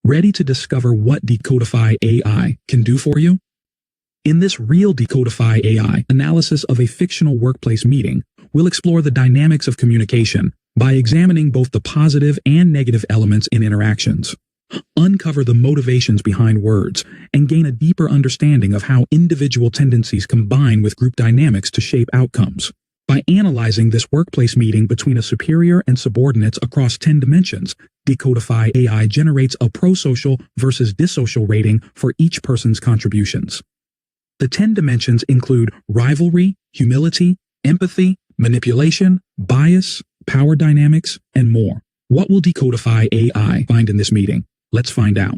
Ready to discover what Decodify AI can do for you? In this real Decodify AI analysis of a fictional workplace meeting, we'll explore the dynamics of communication by examining both the positive and negative elements in interactions, uncover the motivations behind words, and gain a deeper understanding of how individual tendencies combine with group dynamics to shape outcomes. By analyzing this workplace meeting between a superior and subordinates across 10 dimensions, Decodify AI generates a prosocial versus dissocial rating for each person's contributions. The 10 dimensions include rivalry, humility, empathy, manipulation, bias, power dynamics, and more. What will Decodify AI find in this meeting? Let's find out.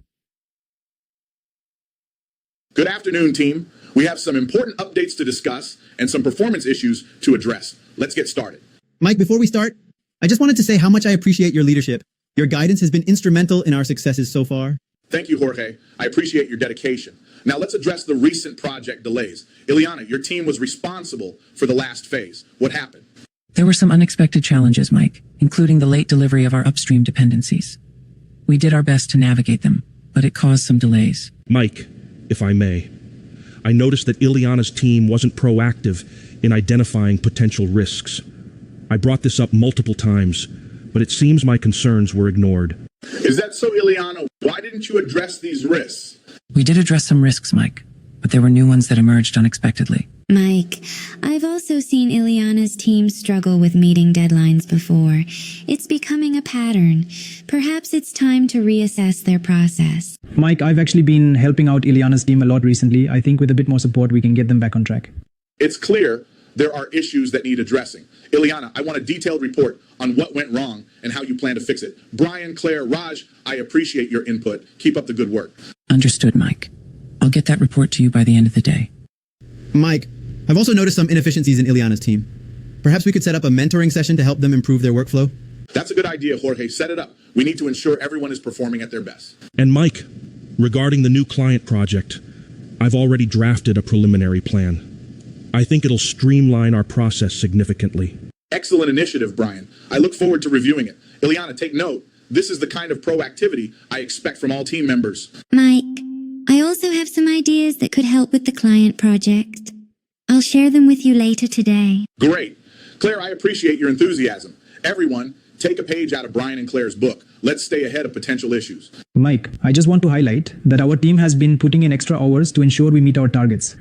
Good afternoon, team. We have some important updates to discuss and some performance issues to address. Let's get started. Mike, before we start, I just wanted to say how much I appreciate your leadership. Your guidance has been instrumental in our successes so far. Thank you, Jorge. I appreciate your dedication. Now let's address the recent project delays. Ileana, your team was responsible for the last phase. What happened? There were some unexpected challenges, Mike, including the late delivery of our upstream dependencies. We did our best to navigate them, but it caused some delays. Mike, if I may, I noticed that Ileana's team wasn't proactive in identifying potential risks. I brought this up multiple times, but it seems my concerns were ignored. Is that so, Ileana? Why didn't you address these risks? We did address some risks, Mike, but there were new ones that emerged unexpectedly. Mike, I've also seen Ileana's team struggle with meeting deadlines before. It's becoming a pattern. Perhaps it's time to reassess their process. Mike, I've actually been helping out Ileana's team a lot recently. I think with a bit more support, we can get them back on track. It's clear there are issues that need addressing. Ileana, I want a detailed report on what went wrong and how you plan to fix it. Brian, Claire, Raj, I appreciate your input. Keep up the good work. Understood, Mike. I'll get that report to you by the end of the day. Mike, I've also noticed some inefficiencies in Ileana's team. Perhaps we could set up a mentoring session to help them improve their workflow? That's a good idea, Jorge. Set it up. We need to ensure everyone is performing at their best. And Mike, regarding the new client project, I've already drafted a preliminary plan. I think it'll streamline our process significantly. Excellent initiative, Brian. I look forward to reviewing it. Ileana, take note. This is the kind of proactivity I expect from all team members. Mike, I also have some ideas that could help with the client project. I'll share them with you later today. Great. Claire, I appreciate your enthusiasm. Everyone, take a page out of Brian and Claire's book. Let's stay ahead of potential issues. Mike, I just want to highlight that our team has been putting in extra hours to ensure we meet our targets.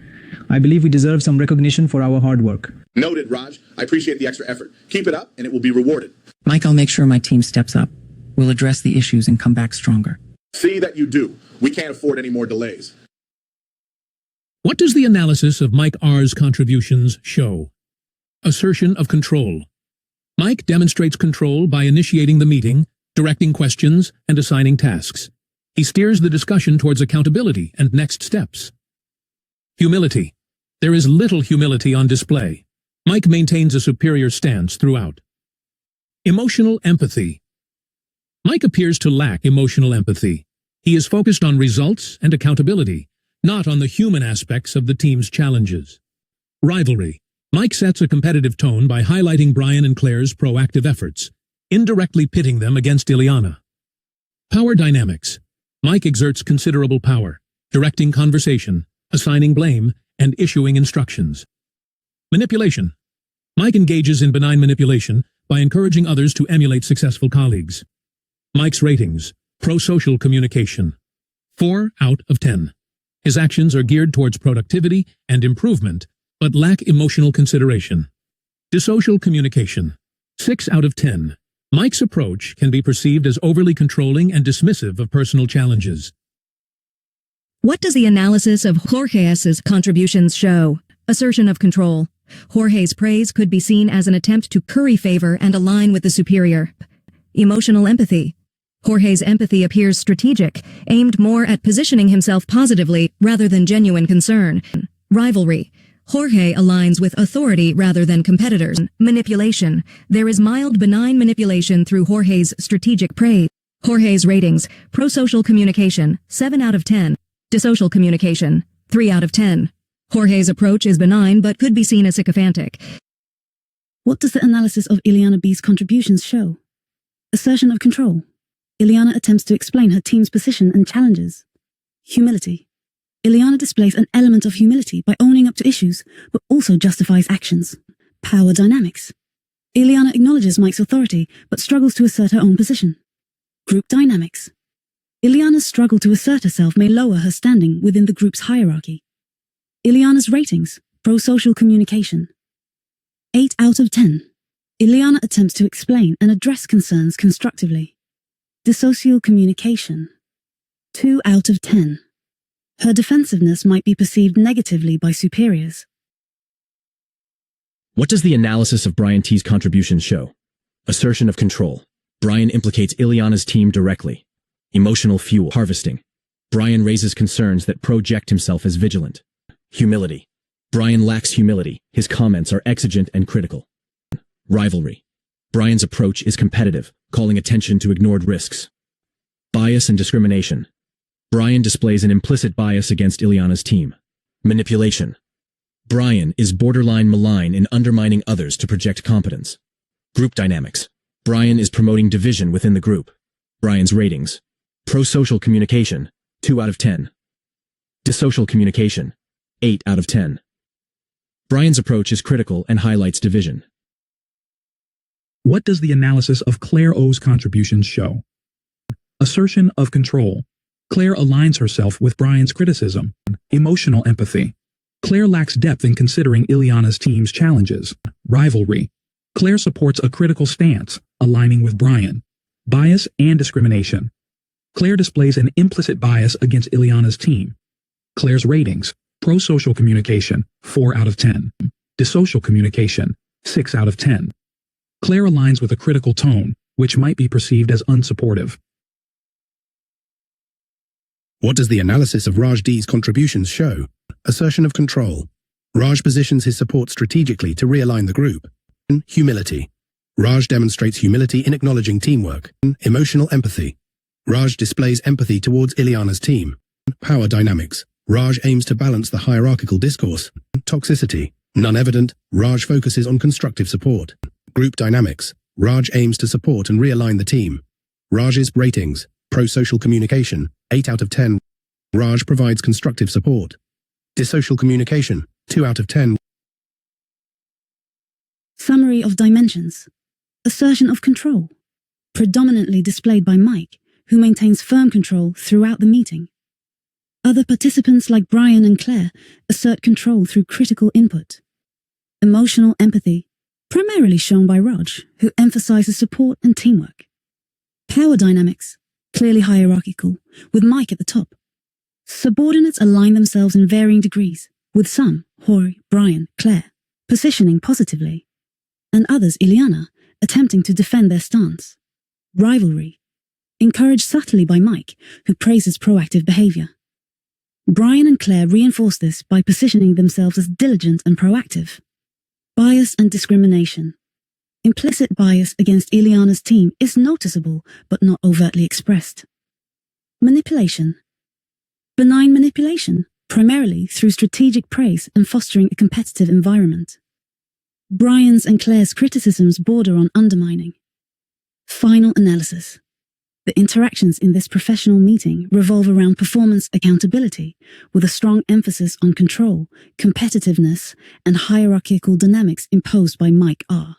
I believe we deserve some recognition for our hard work. Noted, Raj. I appreciate the extra effort. Keep it up and it will be rewarded. Mike, I'll make sure my team steps up. We'll address the issues and come back stronger. See that you do. We can't afford any more delays. What does the analysis of Mike R's contributions show? Assertion of control. Mike demonstrates control by initiating the meeting, directing questions, and assigning tasks. He steers the discussion towards accountability and next steps. Humility. There is little humility on display. Mike maintains a superior stance throughout. Emotional empathy. Mike appears to lack emotional empathy. He is focused on results and accountability, not on the human aspects of the team's challenges. Rivalry. Mike sets a competitive tone by highlighting Brian and Claire's proactive efforts, indirectly pitting them against Ileana. Power dynamics. Mike exerts considerable power, directing conversation, assigning blame, and issuing instructions. Manipulation. Mike engages in benign manipulation by encouraging others to emulate successful colleagues. Mike's ratings. Pro-social communication. 4 out of 10. His actions are geared towards productivity and improvement, but lack emotional consideration. Dissocial communication. 6 out of 10. Mike's approach can be perceived as overly controlling and dismissive of personal challenges. What does the analysis of Jorge's contributions show? Assertion of control. Jorge's praise could be seen as an attempt to curry favor and align with the superior. Emotional empathy. Jorge's empathy appears strategic, aimed more at positioning himself positively rather than genuine concern. Rivalry. Jorge aligns with authority rather than competitors. Manipulation. There is mild benign manipulation through Jorge's strategic praise. Jorge's ratings. Pro-social communication. 7 out of 10. Dissocial communication. 3 out of 10. Jorge's approach is benign but could be seen as sycophantic. What does the analysis of Ileana B's contributions show? Assertion of control. Ileana attempts to explain her team's position and challenges. Humility. Ileana displays an element of humility by owning up to issues, but also justifies actions. Power dynamics. Ileana acknowledges Mike's authority, but struggles to assert her own position. Group dynamics. Ileana's struggle to assert herself may lower her standing within the group's hierarchy. Ileana's ratings. Pro-social communication. 8 out of 10. Ileana attempts to explain and address concerns constructively. Disocial communication. 2 out of 10. Her defensiveness might be perceived negatively by superiors. What does the analysis of Brian T's contributions show? Assertion of control. Brian implicates Ileana's team directly. Emotional fuel harvesting. Brian raises concerns that project himself as vigilant. Humility. Brian lacks humility. His comments are exigent and critical. Rivalry. Brian's approach is competitive, calling attention to ignored risks. Bias and discrimination. Brian displays an implicit bias against Ileana's team. Manipulation. Brian is borderline malign in undermining others to project competence. Group dynamics. Brian is promoting division within the group. Brian's ratings. Pro-social communication, 2 out of 10. Disocial communication, 8 out of 10. Brian's approach is critical and highlights division. What does the analysis of Claire O's contributions show? Assertion of control. Claire aligns herself with Brian's criticism. Emotional empathy. Claire lacks depth in considering Ileana's team's challenges. Rivalry. Claire supports a critical stance, aligning with Brian. Bias and discrimination. Claire displays an implicit bias against Ileana's team. Claire's ratings. Pro-social communication, 4 out of 10. Disocial communication, 6 out of 10. Claire aligns with a critical tone, which might be perceived as unsupportive. What does the analysis of Raj D's contributions show? Assertion of control. Raj positions his support strategically to realign the group. Humility. Raj demonstrates humility in acknowledging teamwork. Emotional empathy. Raj displays empathy towards Ileana's team. Power dynamics. Raj aims to balance the hierarchical discourse. Toxicity. None evident. Raj focuses on constructive support. Group dynamics. Raj aims to support and realign the team. Raj's ratings. Pro-social communication, 8 out of 10. Raj provides constructive support. Disocial communication, 2 out of 10. Summary of dimensions. Assertion of control. Predominantly displayed by Mike, who maintains firm control throughout the meeting. Other participants like Brian and Claire assert control through critical input. Emotional empathy, primarily shown by Raj, who emphasizes support and teamwork. Power dynamics, clearly hierarchical, with Mike at the top. Subordinates align themselves in varying degrees, with some, Hori, Brian, Claire, positioning positively, and others, Ileana, attempting to defend their stance. Rivalry, encouraged subtly by Mike, who praises proactive behavior. Brian and Claire reinforce this by positioning themselves as diligent and proactive. Bias and discrimination. Implicit bias against Ileana's team is noticeable but not overtly expressed. Manipulation. Benign manipulation, primarily through strategic praise and fostering a competitive environment. Brian's and Claire's criticisms border on undermining. Final analysis. The interactions in this professional meeting revolve around performance accountability, with a strong emphasis on control, competitiveness, and hierarchical dynamics imposed by Mike R.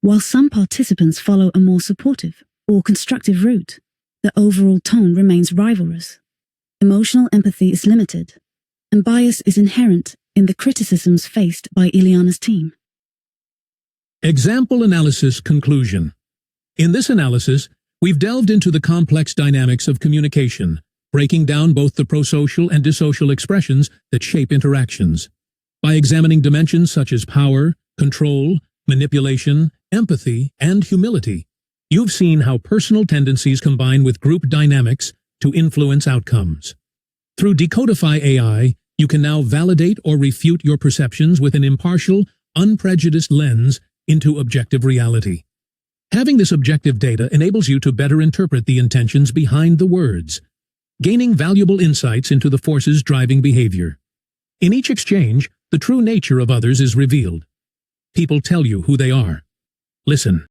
While some participants follow a more supportive or constructive route, the overall tone remains rivalrous. Emotional empathy is limited, and bias is inherent in the criticisms faced by Ileana's team. Example analysis conclusion. In this analysis, we've delved into the complex dynamics of communication, breaking down both the prosocial and disocial expressions that shape interactions. By examining dimensions such as power, control, manipulation, empathy, and humility, you've seen how personal tendencies combine with group dynamics to influence outcomes. Through DecodifyAI, you can now validate or refute your perceptions with an impartial, unprejudiced lens into objective reality. Having this objective data enables you to better interpret the intentions behind the words, gaining valuable insights into the forces driving behavior. In each exchange, the true nature of others is revealed. People tell you who they are. Listen.